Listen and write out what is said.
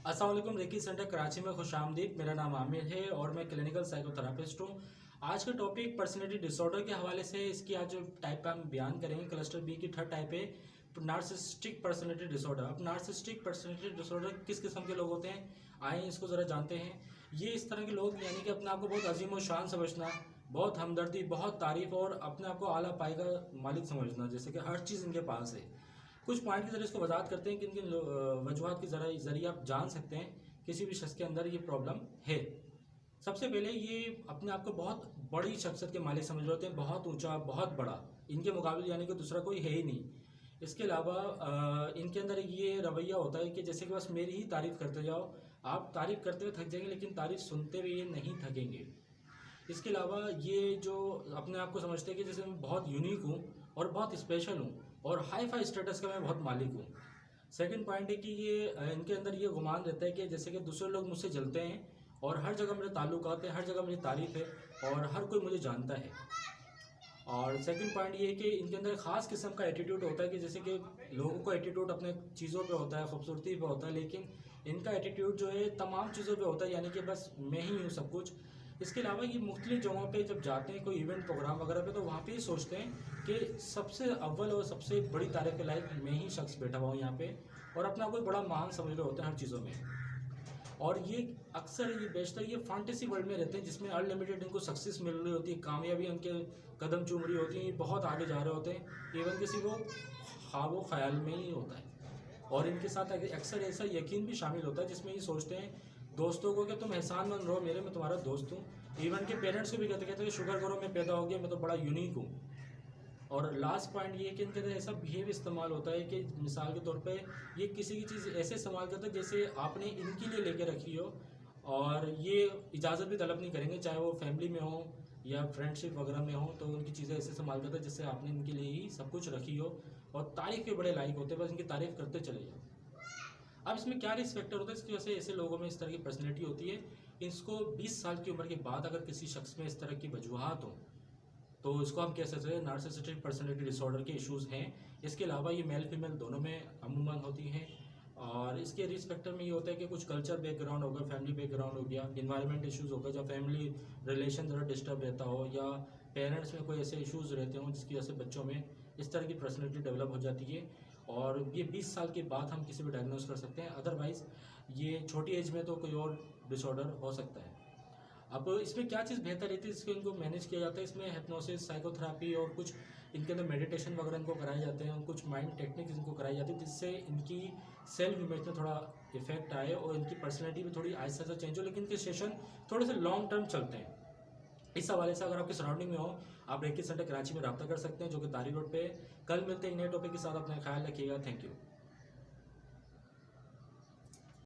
अस्सलाम वालेकुम। Recce centre Karachi में खुशामदीद। मेरा नाम आमिर है और मैं क्लिनिकल साइकोथेरापिस्ट हूँ। आज का टॉपिक पर्सनैलिटी डिसऑर्डर के हवाले से इसकी आज जो टाइप का हम बयान करेंगे, क्लस्टर बी की थर्ड टाइप है नार्सिसिस्टिक पर्सनैलिटी डिसऑर्डर। अब नार्सिसिस्टिक पर्सनैलिटी डिसऑर्डर किस किस्म के लोग होते हैं, आइए इसको ज़रा जानते हैं। ये इस तरह के लोग यानी कि अपने आप को बहुत अजीम और शान समझना, बहुत हमदर्दी, बहुत तारीफ और अपने आप को आला पाई का मालिक समझना, जैसे कि हर चीज़ इनके पास है। कुछ पॉइंट की जरिए इसको वजाहत करते हैं कि किन वजूहत के जरिए आप जान सकते हैं किसी भी शख्स के अंदर ये प्रॉब्लम है। सबसे पहले ये अपने आप को बहुत बड़ी शख्सियत के मालिक समझ रहे होते हैं, बहुत ऊंचा, बहुत बड़ा, इनके मुकाबले यानी कि दूसरा कोई है ही नहीं। इसके अलावा इनके अंदर ये रवैया होता है कि जैसे कि बस मेरी ही तारीफ करते जाओ। आप तारीफ करते हुए थक जाएंगे लेकिन तारीफ सुनते हुए ये नहीं थकेंगे। इसके अलावा ये जो अपने आप को समझते हैं कि जैसे मैं बहुत यूनिक हूँ और बहुत स्पेशल हूँ और हाई फाई स्टेटस का मैं बहुत मालिक हूँ। सेकंड पॉइंट है कि ये इनके अंदर ये गुमान रहता है कि जैसे कि दूसरे लोग मुझसे जलते हैं और हर जगह मेरे ताल्लुकात है, हर जगह मेरी तारीफ है और हर कोई मुझे जानता है। और सेकंड पॉइंट ये है कि इनके अंदर ख़ास किस्म का एटीट्यूड होता है कि जैसे कि लोगों को एटीट्यूड अपने चीज़ों पे होता है, खूबसूरती पे होता है, लेकिन इनका एटीट्यूड जो है तमाम चीज़ों पे होता है, यानी कि बस मैं ही हूँ सब कुछ। इसके अलावा ये मुख्तलिफ जगहों पे जब जाते हैं कोई इवेंट प्रोग्राम वगैरह पे, तो वहाँ पे ये सोचते हैं कि सबसे अव्वल और सबसे बड़ी तारीफ के लायक मैं ही शख्स बैठा हुआ हूँ यहाँ पे, और अपना कोई बड़ा महान समझ रहे होते हैं हर चीज़ों में। और ये अक्सर ये बेशतर ये फैंटेसी वर्ल्ड में रहते हैं जिसमें अनलिमिटेड इनको सक्सेस मिल रही होती है, कामयाबी उनके कदम चूम रही होती है, ये बहुत आगे जा रहे होते हैं, इवन किसी को ख्वाब ख्याल में ही होता है। और इनके साथ अक्सर ऐसा यकीन भी शामिल होता है जिसमें ये सोचते हैं दोस्तों को कि तुम एहसान मंद रहो मेरे, मैं तुम्हारा दोस्त हूँ। इवन के पेरेंट्स को भी कहते कहते हैं कि शुक्र करो मैं पैदा हो गया, मैं तो बड़ा यूनिक हूँ। और लास्ट पॉइंट ये है कि इनके अंदर ऐसा बिहेव इस्तेमाल होता है कि मिसाल के तौर पे ये किसी की चीज़ ऐसे इस्तेमाल करते हैं जैसे आपने इनके लिए लेके रखी हो, और ये इजाज़त भी तलब नहीं करेंगे, चाहे वो फैमिली में हो या फ्रेंडशिप वगैरह में हो, तो उनकी चीज़ें ऐसे इस्तेमाल करते हैं जैसे आपने इनके लिए ही सब कुछ रखी हो, और तारीफ़ के बड़े लायक होते हैं, बस इनकी तारीफ़ करते चले जाओ। अब इसमें क्या रिस्क फैक्टर होता है, इसकी वजह से ऐसे लोगों में इस तरह की पर्सनैलिटी होती है। इसको 20 साल की उम्र के बाद अगर किसी शख्स में इस तरह की वजूहत हो तो इसको हम कह सकते हैं नार्सिसिस्टिक पर्सनैलिटी डिसऑर्डर के इश्यूज़ हैं। इसके अलावा ये मेल फीमेल दोनों में अमूमन होती हैं। और इसके रिस्क फैक्टर में ये होता है कि कुछ कल्चर बैकग्राउंड होगा, फैमिली बैकग्राउंड हो गया, इन्वायरमेंट इश्यूज़ होगा, जब फैमिली रिलेशन ज़रा डिस्टर्ब रहता हो, या पेरेंट्स में कोई ऐसे इश्यूज़ रहते हों जिसकी वजह से बच्चों में इस तरह की पर्सनैलिटी डेवलप हो जाती है। और ये 20 साल के बाद हम किसी भी डायग्नोस कर सकते हैं, अदरवाइज़ ये छोटी एज में तो कोई और डिसऑर्डर हो सकता है। अब इसमें क्या चीज़ बेहतर रहती है, इसको इनको मैनेज किया जाता है, इसमें हिप्नोसिस, साइकोथेरापी और कुछ इनके अंदर मेडिटेशन वगैरह इनको कराए जाते हैं, और कुछ माइंड टेक्निक्स इनको कराई जाती है जिससे इनकी सेल्फ इमेज में थोड़ा इफेक्ट आए और इनकी पर्सनैलिटी भी थोड़ी आहिस्ता आहिस्ता चेंज हो, लेकिन इनके सेशन थोड़े से लॉन्ग टर्म चलते हैं। इस हवाले से अगर आपके सराउंडिंग में हो, आप रेकी सेंटर कराची में रब्ता कर सकते हैं जो कि तारी रोड पे है। कल मिलते हैं नए टॉपिक के साथ, अपना ख्याल रखिएगा। Thank you.